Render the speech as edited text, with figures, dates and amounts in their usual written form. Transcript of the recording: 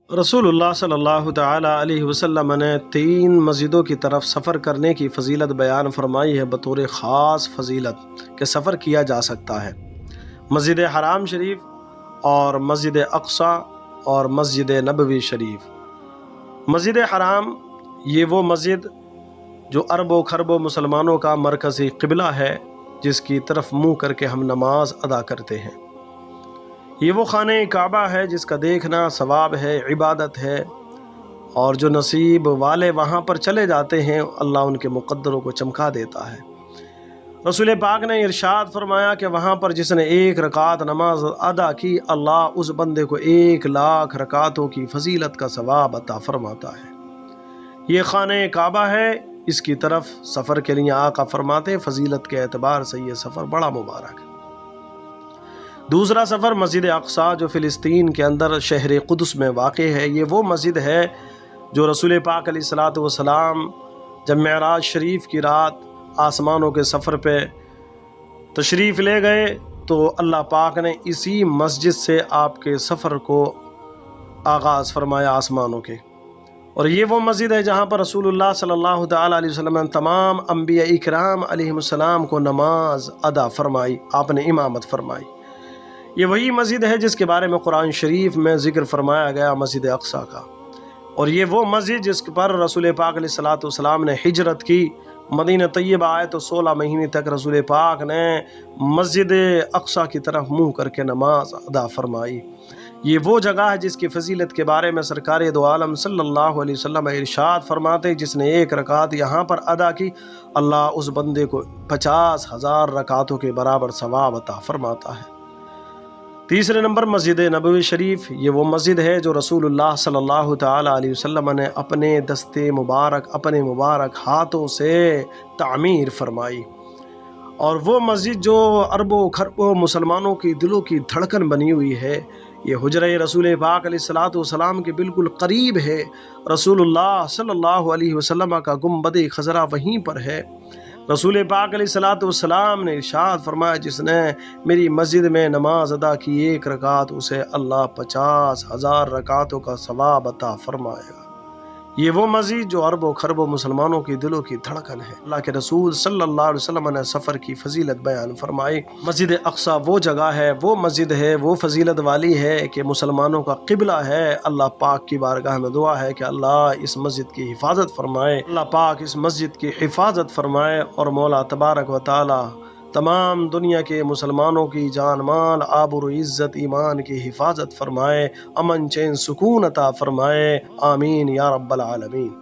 رسول اللہ صلی اللہ تعالیٰ علیہ وسلم نے 3 مسجدوں کی طرف سفر کرنے کی فضیلت بیان فرمائی ہے بطور خاص فضیلت کہ سفر کیا جا سکتا ہے۔ مسجد حرام شریف اور مسجد اقصی اور مسجد نبوی شریف۔ مسجد حرام یہ وہ مسجد جو اربوں خربوں مسلمانوں کا مرکزی قبلہ ہے، جس کی طرف منہ کر کے ہم نماز ادا کرتے ہیں۔ یہ وہ خانہ کعبہ ہے جس کا دیکھنا ثواب ہے، عبادت ہے، اور جو نصیب والے وہاں پر چلے جاتے ہیں اللہ ان کے مقدروں کو چمکا دیتا ہے۔ رسول پاک نے ارشاد فرمایا کہ وہاں پر جس نے 1 رکعت نماز ادا کی، اللہ اس بندے کو 1,00,000 رکعتوں کی فضیلت کا ثواب عطا فرماتا ہے۔ یہ خانہ کعبہ ہے، اس کی طرف سفر کے لیے آقا فرماتے ہیں فضیلت کے اعتبار سے یہ سفر بڑا مبارک ہے۔ دوسرا سفر مسجد اقصی جو فلسطین کے اندر شہر قدس میں واقع ہے۔ یہ وہ مسجد ہے جو رسول پاک علیہ الصلاۃ والسلام جب معراج شریف کی رات آسمانوں کے سفر پہ تشریف لے گئے تو اللہ پاک نے اسی مسجد سے آپ کے سفر کو آغاز فرمایا آسمانوں کے۔ اور یہ وہ مسجد ہے جہاں پر رسول اللہ صلی اللہ تعالیٰ علیہ وسلم نے تمام انبیاء اکرام علیہ السلام کو نماز ادا فرمائی، آپ نے امامت فرمائی۔ یہ وہی مسجد ہے جس کے بارے میں قرآن شریف میں ذکر فرمایا گیا، مسجد اقصی کا۔ اور یہ وہ مسجد جس پر رسول پاک علیہ الصلوۃ والسلام نے ہجرت کی، مدینہ طیبہ آئے تو 16 مہینے تک رسول پاک نے مسجد اقصی کی طرف منہ کر کے نماز ادا فرمائی۔ یہ وہ جگہ ہے جس کی فضیلت کے بارے میں سرکار دو عالم صلی اللہ علیہ وسلم ارشاد فرماتے، جس نے 1 رکعت یہاں پر ادا کی، اللہ اس بندے کو 50,000 رکعتوں کے برابر ثواب عطا فرماتا ہے۔ تیسرے نمبر مسجد نبوی شریف۔ یہ وہ مسجد ہے جو رسول اللہ صلی اللہ تعالیٰ علیہ وسلم نے اپنے دستے مبارک، اپنے مبارک ہاتھوں سے تعمیر فرمائی، اور وہ مسجد جو اربوں خربوں مسلمانوں کی دلوں کی دھڑکن بنی ہوئی ہے۔ یہ حجرہ رسول پاک علیہ الصلوۃ والسلام کے بالکل قریب ہے۔ رسول اللہ صلی اللہ علیہ وسلم کا گنبد خضرا وہیں پر ہے۔ رسول پاک علیہ الصلوۃ والسلام نے ارشاد فرمایا، جس نے میری مسجد میں نماز ادا کی 1 رکعت، اسے اللہ 50,000 رکعتوں کا ثواب عطا فرمائے گا۔ یہ وہ مسجد جو اربوں خربوں مسلمانوں کی دلوں کی دھڑکن ہے۔ اللہ کے رسول صلی اللہ علیہ وسلم نے سفر کی فضیلت بیان فرمائی۔ مسجد اقصی وہ جگہ ہے، وہ مسجد ہے، وہ فضیلت والی ہے کہ مسلمانوں کا قبلہ ہے۔ اللہ پاک کی بارگاہ میں دعا ہے کہ اللہ اس مسجد کی حفاظت فرمائے، اللہ پاک اس مسجد کی حفاظت فرمائے، اور مولا تبارک و تعالی تمام دنیا کے مسلمانوں کی جان مال آبر و عزت ایمان کی حفاظت فرمائے، امن چین سکون عطا فرمائے، آمین یا رب العالمین۔